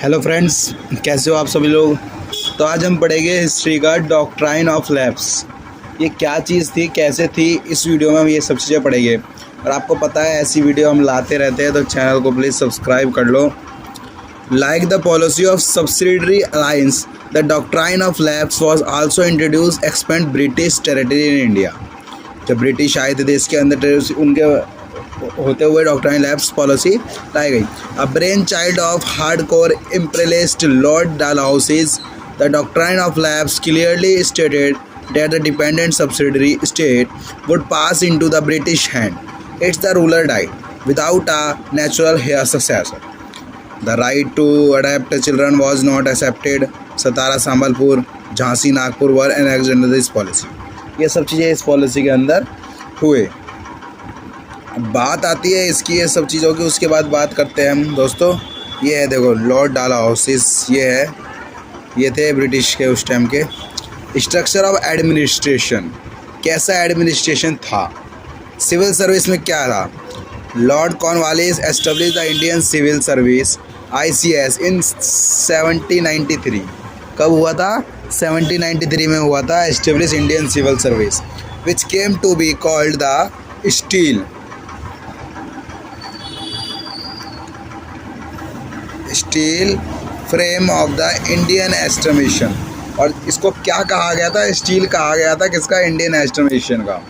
Hello friends, कैसे हो आप सभी लोग। तो आज हम पढ़ेंगे हिस्ट्री का डॉक्ट्राइन ऑफ लैप्स। ये क्या चीज़ थी, कैसे थी, इस वीडियो में हम ये सब चीज़ें पढ़ेंगे। और आपको पता है ऐसी वीडियो हम लाते रहते हैं, तो चैनल को प्लीज़ सब्सक्राइब कर लो। Like the policy of subsidiary alliance, the doctrine of lapse was also introduce expend British territory in India. जब ब्रिटिश आए थे देश के अंदर, उनके होते हुए डॉक्ट्राइन लैप्स पॉलिसी लाई गई। A brainchild of hardcore imperialist lord Dalhousie's, the doctrine of lapse clearly stated that the dependent subsidiary state would pass into the British hand. It's the ruler died without a natural heir successor. The right to adopt children was not accepted. Satara, Sambalpur, Jhansi, Nagpur were annexed under this policy. ये सब चीज़ें इस policy के अंदर हुए। बात आती है इसकी ये सब चीज़ों की, उसके बाद बात करते हैं हम दोस्तों। ये है देखो लॉर्ड डालहाउसीज, ये थे ब्रिटिश के उस टाइम के। स्ट्रक्चर ऑफ एडमिनिस्ट्रेशन, कैसा एडमिनिस्ट्रेशन था। सिविल सर्विस में क्या था। Lord Cornwallis establish the Indian Civil Service ICS in 1793। कब हुआ था? 1793 में हुआ था establish Indian Civil Service, which came to be called the steel frame of the Indian estimation. और इसको क्या कहा गया था? स्टील कहा गया था किसका? इंडियन एस्टिमेशन का,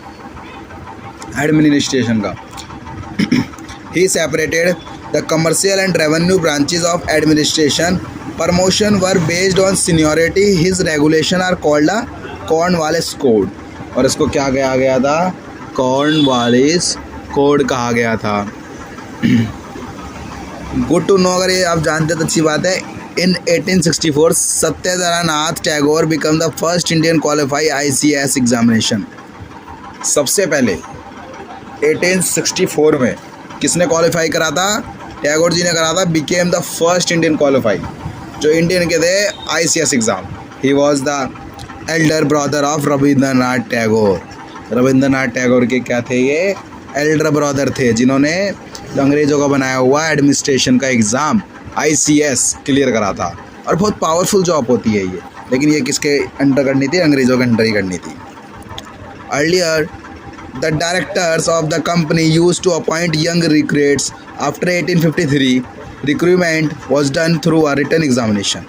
एडमिनिस्ट्रेशन का। He separated the commercial and revenue branches of administration. Promotion were based on seniority. His regulation are called the Cornwallis Code. और इसको क्या कहा गया था? कॉर्नवालिस कोड कहा गया था। गुड टू नो, अगर ये आप जानते तो अच्छी बात है। इन 1864 Satyendranath Tagore become the first Indian qualify ICS examination. सबसे पहले 1864 में किसने क्वालिफाई करा था? टैगोर जी ने करा था। Became the first Indian qualify, जो इंडियन के थे ICS exam. He was the Elder brother of Rabindranath Tagore. Rabindranath Tagore के क्या थे? ये एल्डर ब्रदर थे, जिन्होंने अंग्रेज़ों का बनाया हुआ एडमिनिस्ट्रेशन का एग्ज़ाम ICS क्लियर करा था। और बहुत पावरफुल जॉब होती है ये, लेकिन ये किसके अंडर करनी थी? अंग्रेज़ों के अंडर ही करनी थी। Earlier the directors of the company used to appoint young recruits. After 1853 recruitment was done through a written examination.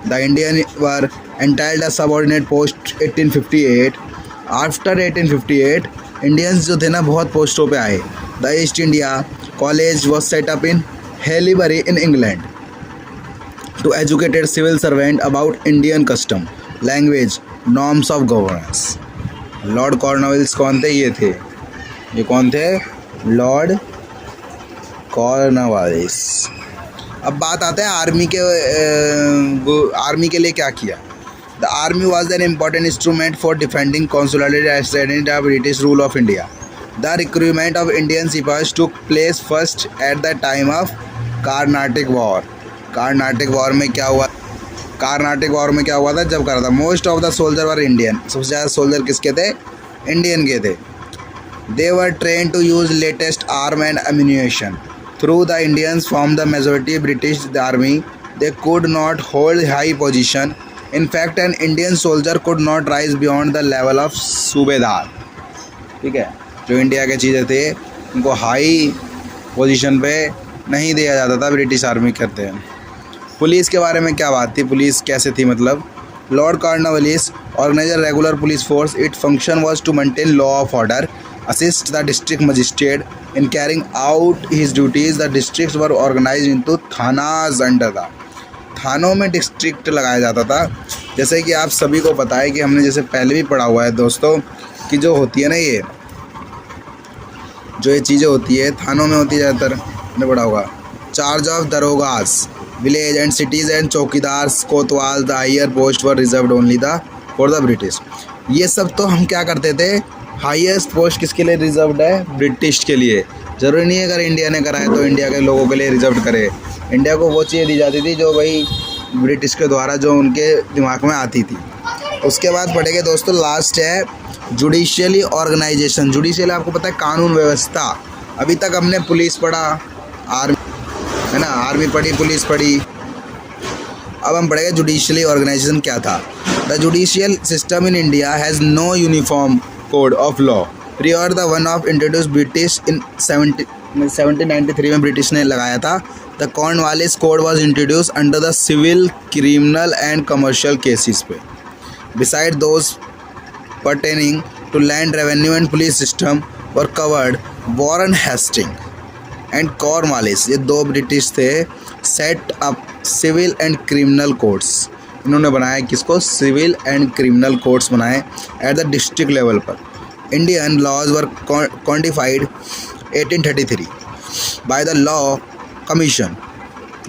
The Indian were entitled a subordinate post 1858। After 1858 Indians जो थे ना बहुत पोस्टों पे आए। The East India college was set up in Haileybury in England to educated civil servant about Indian custom, language, norms of governance. Lord Cornwallis कौन थे? ये थे, ये कौन थे? Lord Cornwallis. अब बात आता है आर्मी के लिए क्या किया। The army was an important instrument for defending consolidated the British rule of India. The recruitment of Indian Sipahies took place first at the time of Carnatic War. Carnatic War में क्या हुआ? Carnatic War में क्या हुआ था? जब करा था। Most of the soldiers were Indian. सबसे ज़्यादा सोल्जर किसके थे? इंडियन के थे। They were trained to use latest arm and ammunition. Through the Indians formed the majority British army. They could not hold high position. In fact, an Indian soldier could not rise beyond the level of सूबेदार। ठीक है, जो India के चीज़ें थे उनको high position पे नहीं दिया जाता था, ब्रिटिश आर्मी करते हैं। पुलिस के बारे में क्या बात थी? पुलिस कैसे थी मतलब? Lord Cornwallis organise regular police force. It function was to maintain law of order, assist the district magistrate in carrying out his duties. The districts were organise into thanas under the. थानों में district लगाया जाता था। जैसे कि आप सभी को पता है कि हमने जैसे पहले भी पढ़ा हुआ है दोस्तों, कि जो होती है ना ये चीज़ें होती है थानों में होती है ज़्यादातर, ने पढ़ा होगा। Charge of darogas, village and cities and chowkidar, kotwal, the higher post were reserved only the for the British. ये सब तो हम क्या करते थे? हाईएस्ट पोस्ट किसके लिए रिजर्व्ड है? ब्रिटिश के लिए। ज़रूरी नहीं है अगर इंडिया ने करा है तो इंडिया के लोगों के लिए रिजर्व करे। इंडिया को वो चीज़ें दी जाती थी जो भाई ब्रिटिश के द्वारा जो उनके दिमाग में आती थी। उसके बाद पढ़ेंगे दोस्तों, लास्ट है जुडिशियली ऑर्गेनाइजेशन। जुडिशियल आपको पता है कानून व्यवस्था। अभी तक हमने पुलिस पढ़ा, आर्मी है ना, आर्मी पढ़ी, पुलिस पढ़ी, अब हम पढ़ेंगे जुडिशली ऑर्गेनाइजेशन क्या था। The judicial system in India has no uniform code of law prior the one of introduce British in 1793 में ब्रिटिश ने लगाया था। The Cornwallis code was introduce under the civil, criminal and commercial cases पे। Besides those pertaining to land revenue and police system were covered Warren Hasting and Cornwallis, ये दो British थे, set up civil and criminal courts. इन्होंने बनाया किसको? Civil and criminal courts बनाए at the district level पर। Indian laws were codified 1833 by the law commission.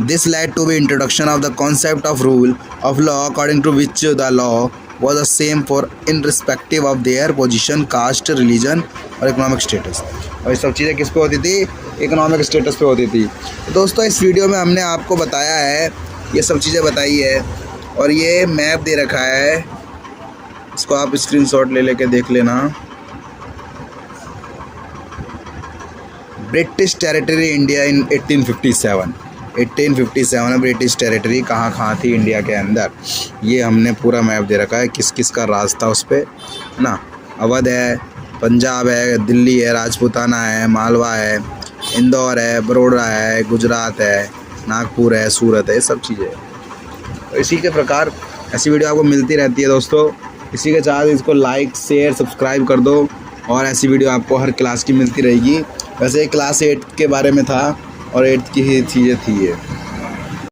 This led to the introduction of the concept of rule of law according to which the law was the same for irrespective of their position, caste, religion और economic status। और ये सब चीज़ें किस पे होती थी? Economic status पे होती थी। तो दोस्तों इस वीडियो में हमने आपको बताया है, ये सब चीज़ें बताई है, और ये मैप दे रखा है, इसको आप स्क्रीनशॉट ले लेके देख लेना। ब्रिटिश टेरिटरी इंडिया इन 1857 में ब्रिटिश टेरिटरी कहाँ थी इंडिया के अंदर, ये हमने पूरा मैप दे रखा है, किस किस का राज था उस पर ना। अवध है, पंजाब है, दिल्ली है, राजपूताना है, मालवा है, इंदौर है, बड़ौदा है, गुजरात है, नागपुर है, सूरत है, ये सब चीज़ें। तो इसी के प्रकार ऐसी वीडियो आपको मिलती रहती है दोस्तों। इसी के साथ इसको लाइक, शेयर, सब्सक्राइब कर दो, और ऐसी वीडियो आपको हर क्लास की मिलती रहेगी। वैसे क्लास 8 के बारे में था और 8 की ही चीज़ें थी ये।